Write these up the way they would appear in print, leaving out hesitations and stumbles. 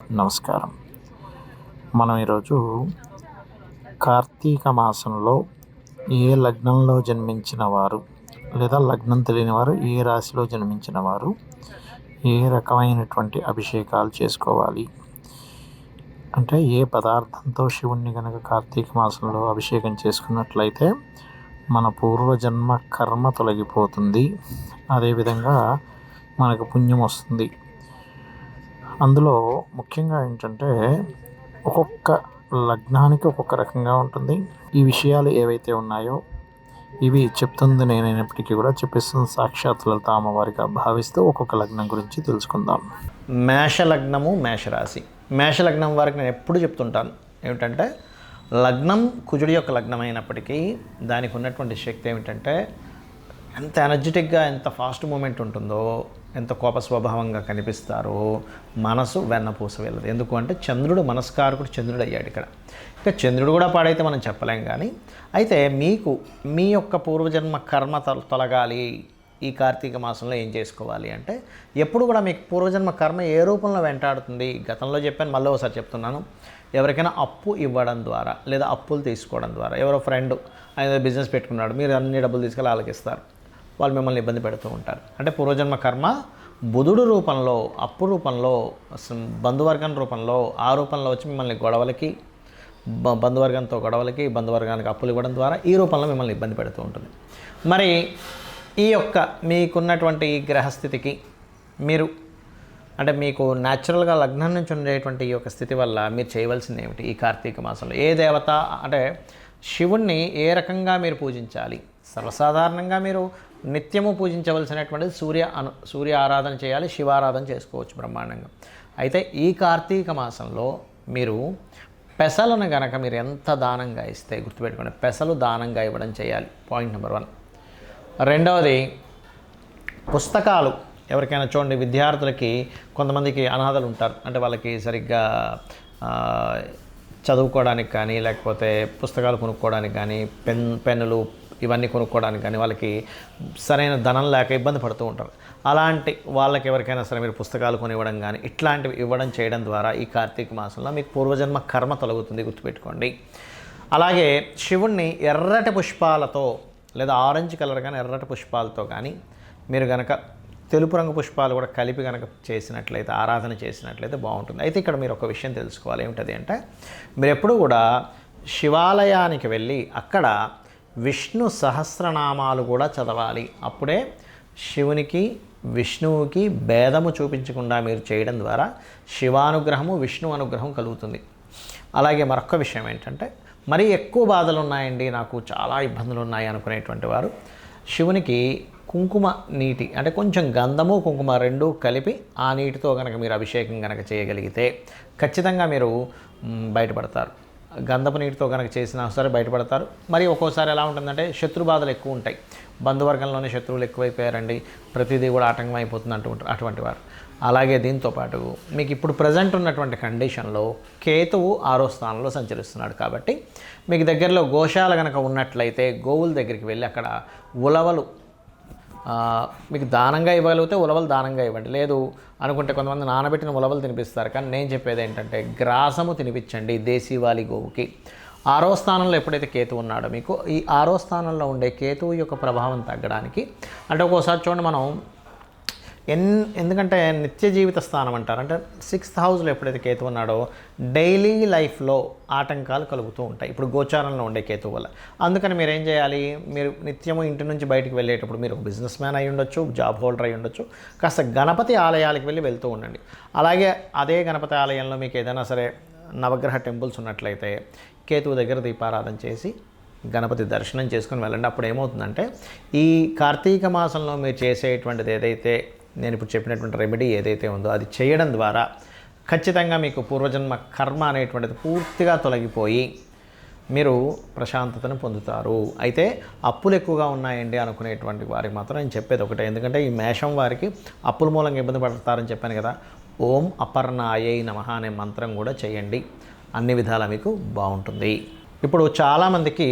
నమస్కారం. మనం ఈరోజు కార్తీక మాసంలో ఏ లగ్నంలో జన్మించిన వారు లేదా లగ్నం తెలియని వారు ఏ రాశిలో జన్మించిన వారు ఏ రకమైనటువంటి అభిషేకాలు చేసుకోవాలి అంటే ఏ పదార్థంతో శివుణ్ణి కనుక కార్తీక మాసంలో అభిషేకం చేసుకున్నట్లయితే మన పూర్వజన్మ కర్మ తొలగిపోతుంది, అదేవిధంగా మనకు పుణ్యం వస్తుంది. అందులో ముఖ్యంగా ఏంటంటే ఒక్కొక్క లగ్నానికి ఒక్కొక్క రకంగా ఉంటుంది. ఈ విషయాలు ఏవైతే ఉన్నాయో ఇవి చెప్తుంది నేనైనప్పటికీ కూడా చెప్పిస్తుంది సాక్షాత్ లలిత అమ్మవారిగా భావిస్తూ ఒక్కొక్క లగ్నం గురించి తెలుసుకుందాం. మేషలగ్నము, మేషరాశి. మేషలగ్నం వారికి నేను ఎప్పుడు చెప్తుంటాను ఏమిటంటే, లగ్నం కుజుడి యొక్క లగ్నం అయినప్పటికీ దానికి ఉన్నటువంటి శక్తి ఏమిటంటే, ఎంత ఎనర్జెటిక్గా ఎంత ఫాస్ట్ మూమెంట్ ఉంటుందో, ఎంత కోప స్వభావంగా కనిపిస్తారో మనసు వెన్నపూస వెళ్ళదు. ఎందుకు అంటే చంద్రుడు మనస్కారకుడు చంద్రుడు అయ్యాడు ఇక్కడ. ఇక చంద్రుడు కూడా పాడైతే మనం చెప్పలేం. కానీ అయితే మీకు మీ యొక్క పూర్వజన్మ కర్మ తొలగాలి ఈ కార్తీక మాసంలో ఏం చేసుకోవాలి అంటే, ఎప్పుడు కూడా మీకు పూర్వజన్మ కర్మ ఏ రూపంలో వెంటాడుతుంది గతంలో చెప్పాను, మళ్ళీ ఒకసారి చెప్తున్నాను. ఎవరికైనా అప్పు ఇవ్వడం ద్వారా లేదా అప్పులు తీసుకోవడం ద్వారా, ఎవరో ఫ్రెండ్ ఆయన బిజినెస్ పెట్టుకున్నాడు, మీరు అన్ని డబ్బులు తీసుకెళ్ళి ఆలకిస్తారు, వాళ్ళు మిమ్మల్ని ఇబ్బంది పెడుతూ ఉంటారు. అంటే పూర్వజన్మ కర్మ బుధుడు రూపంలో, అప్పు రూపంలో, బంధువర్గం రూపంలో, ఆ రూపంలో వచ్చి మిమ్మల్ని గొడవలకి, బంధువర్గంతో గొడవలకి, బంధువర్గానికి అప్పులు ఇవ్వడం ద్వారా ఈ రూపంలో మిమ్మల్ని ఇబ్బంది పెడుతూ ఉంటుంది. మరి ఈ యొక్క మీకున్నటువంటి గ్రహస్థితికి మీరు అంటే మీకు న్యాచురల్గా లగ్నం నుంచి ఉండేటువంటి ఈ యొక్క స్థితి వల్ల మీరు చేయవలసింది ఏమిటి ఈ కార్తీక మాసంలో? ఏ దేవత అంటే శివుణ్ణి ఏ రకంగా మీరు పూజించాలి? సర్వసాధారణంగా మీరు నిత్యము పూజించవలసినటువంటిది సూర్య ఆరాధన చేయాలి, శివారాధన చేసుకోవచ్చు బ్రహ్మాండంగా. అయితే ఈ కార్తీక మాసంలో మీరు పెసలను గనక మీరు ఎంత దానంగా ఇస్తే, గుర్తుపెట్టుకోండి, పెసలు దానంగా ఇవ్వడం చేయాలి. Point number 1. రెండవది, పుస్తకాలు ఎవరికైనా చూడండి, విద్యార్థులకి కొంతమందికి అనాథలు ఉంటారు, అంటే వాళ్ళకి సరిగ్గా చదువుకోవడానికి కానీ లేకపోతే పుస్తకాలు కొనుక్కోవడానికి కానీ పెన్నులు ఇవన్నీ కొనుక్కోవడానికి కానీ వాళ్ళకి సరైన ధనం లేక ఇబ్బంది పడుతూ ఉంటారు. అలాంటి వాళ్ళకి ఎవరికైనా సరే మీరు పుస్తకాలు కొనివ్వడం కానీ ఇట్లాంటివి ఇవ్వడం చేయడం ద్వారా ఈ కార్తీక మాసంలో మీకు పూర్వజన్మ కర్మ తొలగుతుంది, గుర్తుపెట్టుకోండి. అలాగే శివుణ్ణి ఎర్రటి పుష్పాలతో లేదా ఆరెంజ్ కలర్ కానీ ఎర్రటి పుష్పాలతో కానీ మీరు కనుక తెలుపు రంగు పుష్పాలు కూడా కలిపి కనుక చేసినట్లయితే, ఆరాధన చేసినట్లయితే బాగుంటుంది. అయితే ఇక్కడ మీరు ఒక విషయం తెలుసుకోవాలి. ఏమిటది అంటే, మీరు ఎప్పుడు కూడా శివాలయానికి వెళ్ళి అక్కడ విష్ణు సహస్రనామాలు కూడా చదవాలి. అప్పుడే శివునికి విష్ణువుకి భేదము చూపించకుండా మీరు చేయడం ద్వారా శివానుగ్రహము విష్ణు అనుగ్రహం కలుగుతుంది. అలాగే మరొక విషయం ఏంటంటే, మరీ ఎక్కువ బాధలు ఉన్నాయండి, నాకు చాలా ఇబ్బందులు ఉన్నాయి అనుకునేటువంటి వారు శివునికి కుంకుమ నీటి అంటే కొంచెం గంధము కుంకుమ రెండూ కలిపి ఆ నీటితో కనుక మీరు అభిషేకం కనుక చేయగలిగితే ఖచ్చితంగా మీరు బయటపడతారు. గంధపు నీటితో కనుక చేసినా సరే బయటపడతారు. మరి ఒక్కోసారి ఎలా ఉంటుందంటే శత్రు బాధలు ఎక్కువ ఉంటాయి, బంధువర్గంలోనే శత్రువులు ఎక్కువైపోయారండి, ప్రతిదీ కూడా ఆటంకం అయిపోతుంది అంటుంటారు అటువంటి వారు. అలాగే దీంతోపాటు మీకు ఇప్పుడు ప్రజెంట్ ఉన్నటువంటి కండిషన్లో కేతువు 6వ స్థానంలో సంచరిస్తున్నాడు. కాబట్టి మీకు దగ్గరలో గోశాల కనుక ఉన్నట్లయితే గోవుల దగ్గరికి వెళ్ళి అక్కడ ఉలవలు మీకు దానంగా ఇవ్వగలిగితే ఉలవలు దానంగా ఇవ్వండి. లేదు అనుకుంటే కొంతమంది నానబెట్టిన ఉలవలు తినిపిస్తారు, కానీ నేను చెప్పేది ఏంటంటే గ్రాసము తినిపించండి దేశీవాలి గోవుకి. 6వ స్థానంలో ఎప్పుడైతే కేతువు ఉన్నాడో మీకు ఈ 6వ స్థానంలో ఉండే కేతువు యొక్క ప్రభావం తగ్గడానికి, అంటే ఒక్కోసారి చూడండి మనం ఎందుకంటే నిత్య జీవిత స్థానం అంటారు, అంటే 6th హౌస్లో ఎప్పుడైతే కేతు ఉన్నాడో డైలీ లైఫ్లో ఆటంకాలు కలుగుతూ ఉంటాయి ఇప్పుడు గోచారంలో ఉండే కేతు వల్ల. అందుకని మీరు ఏం చేయాలి, మీరు నిత్యము ఇంటి నుంచి బయటికి వెళ్ళేటప్పుడు మీరు బిజినెస్ మ్యాన్ అయి ఉండొచ్చు, జాబ్ హోల్డర్ అయి ఉండొచ్చు, కాస్త గణపతి ఆలయాలకు వెళ్తూ ఉండండి. అలాగే అదే గణపతి ఆలయంలో మీకు ఏదైనా సరే నవగ్రహ టెంపుల్స్ ఉన్నట్లయితే కేతువు దగ్గర దీపారాధన చేసి గణపతి దర్శనం చేసుకొని వెళ్ళండి. అప్పుడు ఏమవుతుందంటే ఈ కార్తీక మాసంలో మీరు చేసేటువంటిది ఏదైతే నేను ఇప్పుడు చెప్పినటువంటి రెమెడీ ఏదైతే ఉందో అది చేయడం ద్వారా ఖచ్చితంగా మీకు పూర్వజన్మ కర్మ అనేటువంటిది పూర్తిగా తొలగిపోయి మీరు ప్రశాంతతను పొందుతారు. అయితే అప్పులు ఎక్కువగా ఉన్నాయండి అనుకునేటువంటి వారికి మాత్రం నేను చెప్పేది ఒకటే, ఎందుకంటే ఈ మేషం వారికి అప్పుల మూలంగా ఇబ్బంది పడతారని చెప్పాను కదా, ఓం అపర్ణాయై నమః అనే మంత్రం కూడా చేయండి, అన్ని విధాలా మీకు బాగుంటుంది. ఇప్పుడు చాలామందికి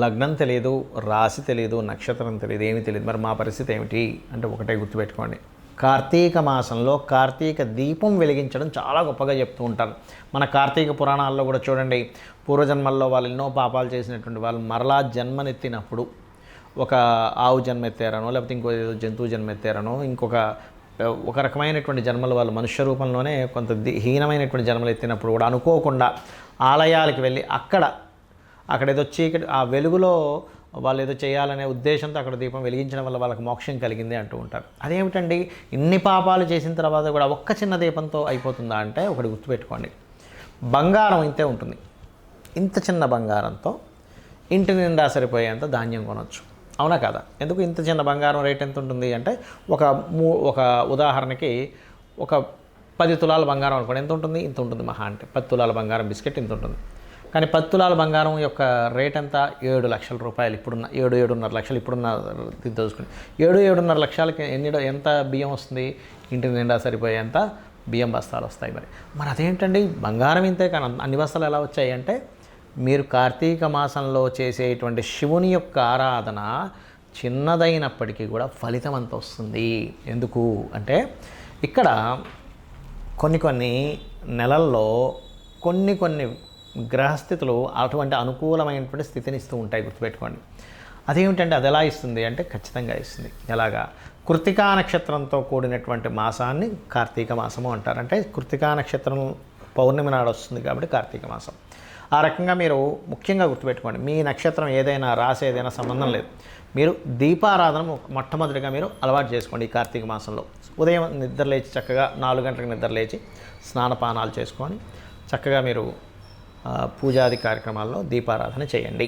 లగ్నం తెలియదు, రాశి తెలియదు, నక్షత్రం తెలియదు, ఏమీ తెలియదు. మరి మా పరిస్థితి ఏమిటి అంటే ఒకటే గుర్తుపెట్టుకోండి, కార్తీక మాసంలో కార్తీక దీపం వెలిగించడం చాలా గొప్పగా చెప్తూ ఉంటారు. మన కార్తీక పురాణాల్లో కూడా చూడండి, పూర్వజన్మల్లో వాళ్ళు ఎన్నో పాపాలు చేసినటువంటి వాళ్ళు మరలా జన్మనెత్తినప్పుడు ఒక ఆవు జన్మెత్తారనో, లేకపోతే ఇంకో ఏదో జంతువు జన్మెత్తారనో, ఒక రకమైనటువంటి జన్మలు వాళ్ళు మనుష్య రూపంలోనే కొంత హీనమైనటువంటి జన్మలు ఎత్తినప్పుడు కూడా అనుకోకుండా ఆలయాలకు వెళ్ళి అక్కడ ఏదో చీకటి, ఆ వెలుగులో వాళ్ళు ఏదో చేయాలనే ఉద్దేశంతో అక్కడ దీపం వెలిగించడం వల్ల వాళ్ళకి మోక్షం కలిగింది అంటూ ఉంటారు. అదేమిటండి, ఇన్ని పాపాలు చేసిన తర్వాత కూడా ఒక్క చిన్న దీపంతో అయిపోతుందా అంటే, ఒకటి గుర్తుపెట్టుకోండి, బంగారం ఇంతే ఉంటుంది. ఇంత చిన్న బంగారంతో ఇంటి నిండా సరిపోయేంత ధాన్యం కొనవచ్చు, అవునా కదా? ఎందుకు ఇంత చిన్న బంగారం రేట్ ఎంత ఉంటుంది అంటే, ఒక ఉదాహరణకి ఒక 10 తులాల బంగారం అనుకోండి, ఎంత ఉంటుంది? ఇంత ఉంటుంది మహా అంటే. 10 తులాల బంగారం బిస్కెట్ ఇంత ఉంటుంది. కానీ 10 తులాల బంగారం యొక్క రేట్ ఎంత? 7 లక్షల రూపాయలు. ఇప్పుడున్న 7-7.5 లక్షలు ఇప్పుడున్న దీంతో చూసుకుని 7-7.5 లక్షలకి ఎంత బియ్యం వస్తుంది? ఇంటి నిండా సరిపోయేంత బియ్యం బస్తాలు వస్తాయి. మరి అదేంటండి, బంగారం ఇంతే కానీ అన్ని బస్తాలు ఎలా వచ్చాయి అంటే, మీరు కార్తీక మాసంలో చేసేటువంటి శివుని యొక్క ఆరాధన చిన్నదైనప్పటికీ కూడా ఫలితం అంత వస్తుంది. ఎందుకు అంటే, ఇక్కడ కొన్ని నెలల్లో కొన్ని గ్రహస్థితులు అటువంటి అనుకూలమైనటువంటి స్థితిని ఇస్తూ ఉంటాయి, గుర్తుపెట్టుకోండి. అదేమిటంటే, అది ఎలా ఇస్తుంది అంటే ఖచ్చితంగా ఇస్తుంది. ఎలాగా? కృత్తికా నక్షత్రంతో కూడినటువంటి మాసాన్ని కార్తీక మాసము అంటారు. అంటే కృత్తికా నక్షత్రం పౌర్ణమి నాడు వస్తుంది కాబట్టి కార్తీక మాసం. ఆ రకంగా మీరు ముఖ్యంగా గుర్తుపెట్టుకోండి, మీ నక్షత్రం ఏదైనా, రాసి ఏదైనా సంబంధం లేదు, మీరు దీపారాధన మొట్టమొదటిగా మీరు అలవాటు చేసుకోండి ఈ కార్తీక మాసంలో. ఉదయం నిద్రలేచి చక్కగా 4 గంటలకు నిద్రలేచి స్నానపానాలు చేసుకొని చక్కగా మీరు పూజాది కార్యక్రమాల్లో దీపారాధన చేయండి.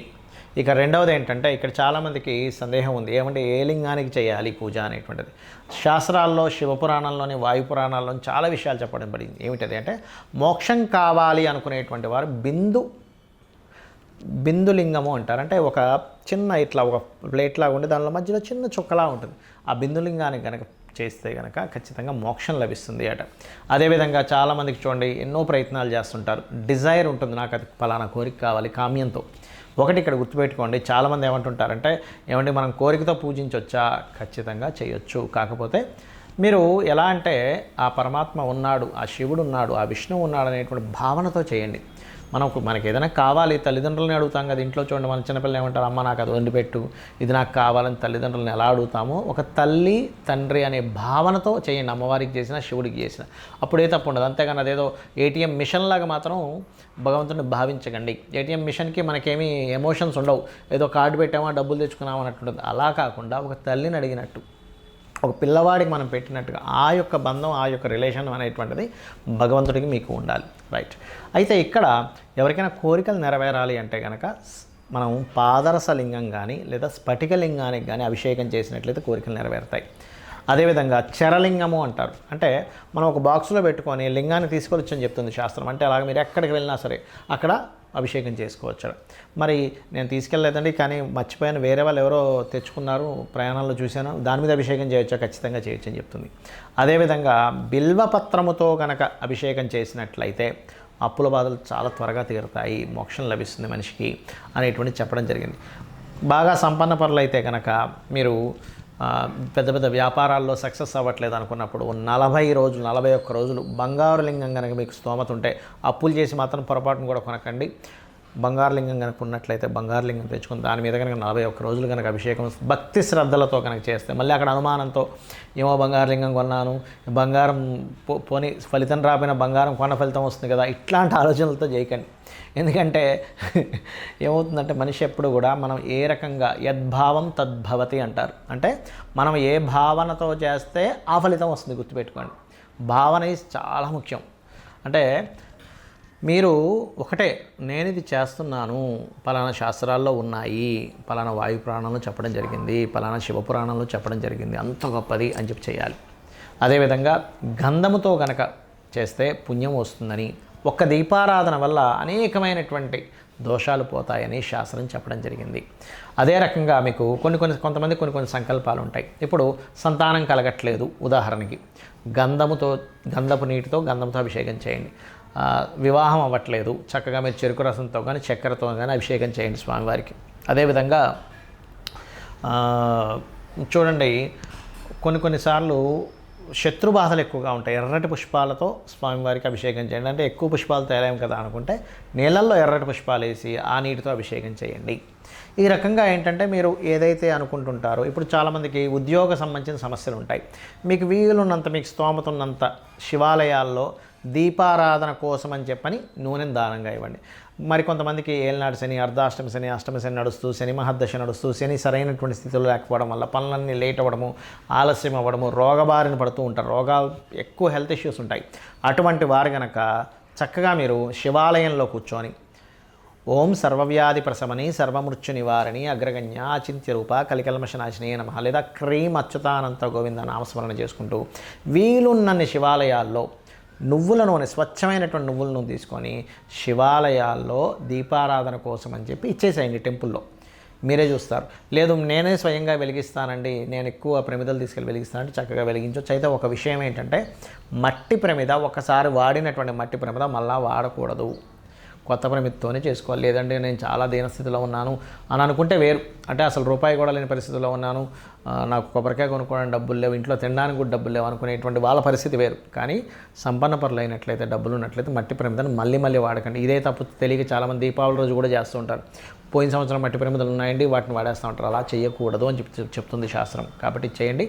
ఇక రెండవది ఏంటంటే, ఇక్కడ చాలామందికి సందేహం ఉంది, ఏమంటే ఏ లింగానికి చేయాలి పూజ అనేటువంటిది. శాస్త్రాల్లో, శివపురాణంలోని, వాయుపురాణాల్లోని చాలా విషయాలు చెప్పడం పడింది. ఏమిటది అంటే, మోక్షం కావాలి అనుకునేటువంటి వారు బిందులింగము అంటారు. అంటే ఒక చిన్న ఇట్లా ఒక ప్లేట్లా ఉండి దానిలో మధ్యలో చిన్న చుక్కలా ఉంటుంది. ఆ బిందులింగానికి కనుక చేస్తే కనుక ఖచ్చితంగా మోక్షం లభిస్తుంది అట. అదేవిధంగా చాలామందికి చూడండి, ఎన్నో ప్రయత్నాలు చేస్తుంటారు, డిజైర్ ఉంటుంది, నాకు అది ఫలానా కోరిక కావాలి కామ్యంతో. ఒకటి ఇక్కడ గుర్తుపెట్టుకోండి, చాలామంది ఏమంటుంటారంటే, ఏమంటే మనం కోరికతో పూజించవచ్చా? ఖచ్చితంగా చేయొచ్చు. కాకపోతే మీరు ఎలా అంటే, ఆ పరమాత్మ ఉన్నాడు, ఆ శివుడు ఉన్నాడు, ఆ విష్ణువు ఉన్నాడు అనేటువంటి భావనతో చేయండి. మనకి ఏదైనా కావాలి, తల్లిదండ్రులని అడుగుతాం కదా. ఇంట్లో చూడండి, మన చిన్నపిల్లలు ఏమంటారు, అమ్మ నాకు అది వండిపెట్టు, ఇది నాకు కావాలని తల్లిదండ్రులను ఎలా అడుగుతామో, ఒక తల్లి తండ్రి అనే భావనతో చేయండి. అమ్మవారికి చేసిన, శివుడికి చేసిన, అప్పుడే తప్పు ఉండదు. అంతేగాని అదేదో ఏటీఎం మిషన్ లాగా మాత్రం భగవంతుడిని భావించకండి. ఏటీఎం మిషన్కి మనకేమీ ఎమోషన్స్ ఉండవు, ఏదో కార్డు పెట్టామా డబ్బులు తెచ్చుకున్నామా అన్నట్టు. అలా కాకుండా ఒక తల్లిని అడిగినట్టు, ఒక పిల్లవాడికి మనం పెట్టినట్టుగా ఆ యొక్క బంధం, ఆ యొక్క రిలేషన్ అనేటువంటిది భగవంతుడికి మీకు ఉండాలి. రైట్. అయితే ఇక్కడ ఎవరికైనా కోరికలు నెరవేరాలి అంటే కనుక మనం పాదరస లింగం కానీ లేదా స్ఫటిక లింగానికి కానీ అభిషేకం చేసినట్లయితే కోరికలు నెరవేరుతాయి. అదేవిధంగా చరలింగము అంటారు. అంటే మనం ఒక బాక్సులో పెట్టుకొని లింగాన్ని తీసుకొచ్చని చెప్తుంది శాస్త్రం. అంటే అలాగే మీరు ఎక్కడికి వెళ్ళినా సరే అక్కడ అభిషేకం చేసుకోవచ్చు. మరి నేను తీసుకెళ్ళలేదండి, కానీ మర్చిపోయాను, వేరే వాళ్ళు ఎవరో తెచ్చుకున్నారు, ప్రయాణంలో చూశాను, దాని మీద అభిషేకం చేయొచ్చా? ఖచ్చితంగా చేయొచ్చు అని చెప్తుంది. అదేవిధంగా బిల్వపత్రముతో కనుక అభిషేకం చేసినట్లయితే అప్పుల బాధలు చాలా త్వరగా తీరుతాయి, మోక్షం లభిస్తుంది మనిషికి అనేటువంటి చెప్పడం జరిగింది. బాగా సంపన్న పరులు అయితే కనుక మీరు పెద్ద పెద్ద వ్యాపారాల్లో సక్సెస్ అవ్వట్లేదు అనుకున్నప్పుడు 41 రోజులు బంగారు లింగం కనుక మీకు స్తోమత ఉంటే, అప్పులు చేసి మాత్రం పొరపాటును కూడా కొనకండి. బంగారు లింగం కనుక ఉన్నట్లయితే బంగారు లింగం తెచ్చుకుని దాని మీద కనుక 41 రోజులు కనుక అభిషేకం భక్తి శ్రద్ధలతో కనుక చేస్తే, మళ్ళీ అక్కడ అనుమానంతో ఏమో బంగారు లింగం కొన్నాను, బంగారం పోని ఫలితం రాపోయిన బంగారం కొన్న ఫలితం వస్తుంది కదా, ఇట్లాంటి ఆలోచనలతో చేయకండి. ఎందుకంటే ఏమవుతుందంటే, మనిషి ఎప్పుడు కూడా మనం ఏ రకంగా యద్భావం తద్భవతి అంటారు. అంటే మనం ఏ భావనతో చేస్తే ఆ ఫలితం వస్తుంది, గుర్తుపెట్టుకోండి. భావన చాలా ముఖ్యం. అంటే మీరు ఒకటే, నేను ఇది చేస్తున్నాను, పలానా శాస్త్రాల్లో ఉన్నాయి, పలానా వాయు పురాణంలో చెప్పడం జరిగింది, పలానా శివపురాణంలో చెప్పడం జరిగింది, అంత గొప్పది అని చెప్పి చేయాలి. అదేవిధంగా గంధముతో గనక చేస్తే పుణ్యం వస్తుందని, ఒక్క దీపారాధన వల్ల అనేకమైనటువంటి దోషాలు పోతాయని శాస్త్రం చెప్పడం జరిగింది. అదే రకంగా మీకు కొంతమంది కొన్ని సంకల్పాలు ఉంటాయి. ఇప్పుడు సంతానం కలగట్లేదు, ఉదాహరణకి గంధపు నీటితో గంధంతో అభిషేకం చేయండి. వివాహం అవ్వట్లేదు, చక్కగా మీరు చెరుకు రసంతో కానీ చక్కెరతో కానీ అభిషేకం చేయండి స్వామివారికి. అదేవిధంగా చూడండి, కొన్నిసార్లు శత్రు బాధలు ఎక్కువగా ఉంటాయి. ఎర్రటి పుష్పాలతో స్వామివారికి అభిషేకం చేయండి. అంటే ఎక్కువ పుష్పాలు తేలేం కదా అనుకుంటే నీళ్ళల్లో ఎర్రటి పుష్పాలు వేసి ఆ నీటితో అభిషేకం చేయండి. ఈ రకంగా ఏంటంటే మీరు ఏదైతే అనుకుంటుంటారో, ఇప్పుడు చాలామందికి ఉద్యోగ సంబంధించిన సమస్యలు ఉంటాయి. మీకు వీలున్నంత, మీకు స్తోమత ఉన్నంత శివాలయాల్లో దీపారాధన కోసం అని చెప్పని నూనెను దానంగా ఇవ్వండి. మరి కొంతమందికి ఏలనాడు శని, అర్ధాష్టమి శని, అష్టమి శని నడుస్తూ, శని మహర్దశ నడుస్తూ, శని సరైనటువంటి స్థితిలో లేకపోవడం వల్ల పనులన్నీ లేట్ అవ్వడము, ఆలస్యం అవ్వడము, రోగబారిన పడుతూ ఉంటారు. రోగాలు, ఎక్కువ హెల్త్ ఇష్యూస్ ఉంటాయి. అటువంటి వారు గనక చక్కగా మీరు శివాలయంలో కూర్చొని ఓం సర్వవ్యాధి ప్రశమని సర్వమృత్యు నివారణి అగ్రగణ్య అచింత్య రూప కలికల్మషనాశిని నమః లేదా క్రీం అచ్యుతానంత గోవింద నామస్మరణ చేసుకుంటూ వీలున్నన్ని శివాలయాల్లో నువ్వుల నూనె, స్వచ్ఛమైనటువంటి నువ్వుల నూనె తీసుకొని శివాలయాల్లో దీపారాధన కోసం అని చెప్పి ఇచ్చేసేయండి టెంపుల్లో. మీరే చూస్తారు. లేదు నేనే స్వయంగా వెలిగిస్తానండి, నేను ఎక్కువ ప్రమిదలు తీసుకెళ్ళి వెలిగిస్తానంటే చక్కగా వెలిగించవచ్చు. అయితే ఒక విషయం ఏంటంటే, మట్టి ప్రమిద ఒకసారి వాడినటువంటి మట్టి ప్రమిద మళ్ళా వాడకూడదు. కొత్త ప్రమిదతోనే చేసుకోవాలి. లేదంటే నేను చాలా దీనస్థితిలో ఉన్నాను అని అనుకుంటే వేరు. అంటే అసలు రూపాయి కూడా లేని పరిస్థితిలో ఉన్నాను, నాకు కొబ్బరికాయ కొనుక్కోవడానికి డబ్బులు లేవు, ఇంట్లో తినడానికి కూడా డబ్బులు లేవు అనుకునేటువంటి వాళ్ళ పరిస్థితి వేరు. కానీ సంపన్న పరులు అయినట్లయితే, డబ్బులు ఉన్నట్లయితే మట్టి ప్రమిదను మళ్ళీ వాడకండి. ఇదే తప్పు తెలియక చాలామంది దీపావళి రోజు కూడా చేస్తూ ఉంటారు. పోయిన సంవత్సరం మట్టి ప్రమిదలు ఉన్నాయండి, వాటిని వాడేస్తూ ఉంటారు. అలా చేయకూడదు అని చెప్తుంది శాస్త్రం. కాబట్టి చేయండి.